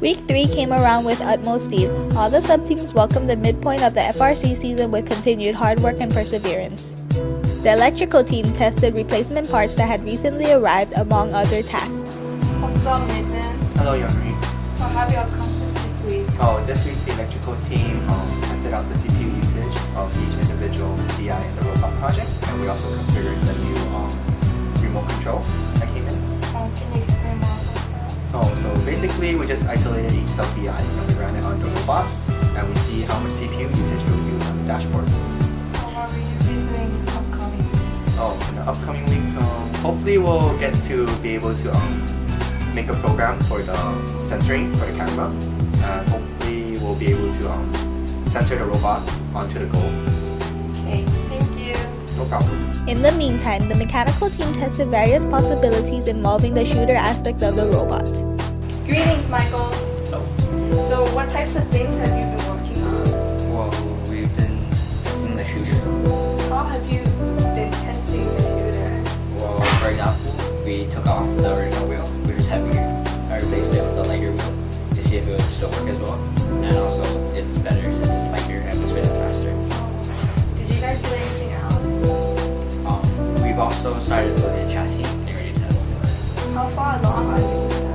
Week 3 came around with utmost speed. All the sub-teams welcomed the midpoint of the FRC season with continued hard work and perseverance. The electrical team tested replacement parts that had recently arrived, among other tasks. What's up, Nathan? Hello, Youngri. So how have you accomplished this week? This week the electrical team tested out the CPU usage of each individual DI in the robot project, and we also configured the new remote control that came in. Can you explain more about that? So basically we just isolated each sub DI and we ran it on the robot, and we see how much CPU usage it will use on the dashboard. What will you be doing upcoming? In the upcoming weeks, hopefully we'll get to be able to make a program for the centering for the camera, and hopefully we'll be able to center the robot onto the goal. Okay, thank you. No problem. In the meantime, the mechanical team tested various possibilities involving the shooter aspect of the robot. Greetings, Michael. Oh. So what types of things have you been working on? Well, we've been testing the shooter. How have you been testing the shooter? Well, for example, we took off the original wheel, which is heavier. I replaced it with a lighter wheel to see if it would still work as well. And also, it's better since it's lighter and it's spinning faster. Did you guys do anything else? We've also started building a chassis and ready to test. How far along are you with that?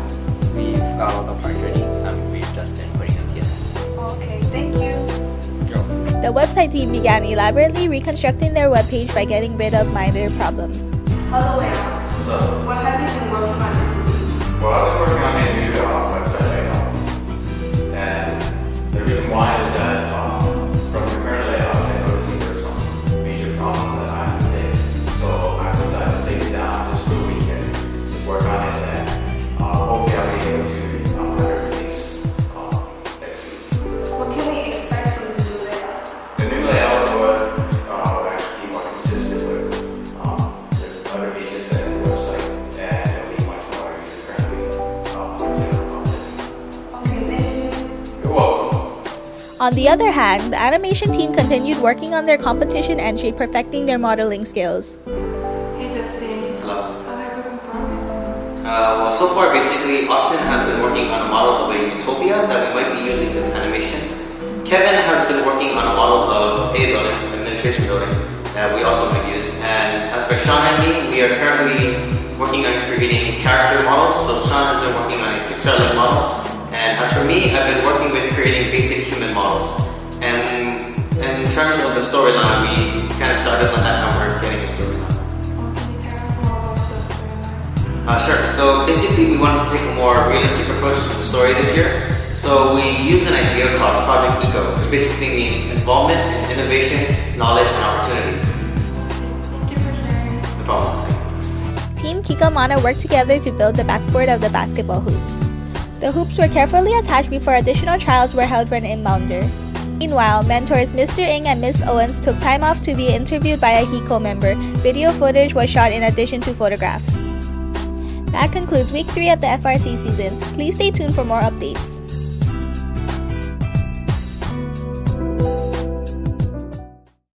We've got all the parts ready and we've just been putting them together. Okay, thank you. The website team began elaborately reconstructing their webpage by getting rid of minor problems. Hello, Aaron. So what have you been working on this week? Well, I've been working on a new website right now. And the reason why is that from the current layout, I'm noticing there's some major problems that I have to fix. So I've decided to take it down just for a weekend, work on it, and hopefully I'll be able to have a release next week. What can we expect from the new layout? The new layout would actually be more consistent with other features in the website, and it'll be much more user-friendly for general public. Okay, thank you. You're welcome. On the other hand, the animation team continued working on their competition entry, perfecting their modeling skills. Hey, Justin. Hello. How have you been progressing? Well, so far, basically, Austin has been working on a model of a utopia that we might be using in animation. Kevin has been working on a model of a building, an administration building, that we also might use. And as for Sean and me, we are currently working on creating character models. So Sean has been working on a Pixar-like model. And as for me, I've been working with creating basic human models. And in terms of the storyline, we kind of started on that and we're getting into it now. Can you tell us more about the storyline? Sure. So basically we wanted to take a more realistic approach to the story this year. So we used an idea called Project Eco, which basically means involvement in innovation, knowledge, and opportunity. Thank you for sharing. No problem. Team Kikamana worked together to build the backboard of the basketball hoops. The hoops were carefully attached before additional trials were held for an inbounder. Meanwhile, mentors Mr. Ng and Ms. Owens took time off to be interviewed by a HECO member. Video footage was shot in addition to photographs. That concludes week 3 of the FRC season. Please stay tuned for more updates.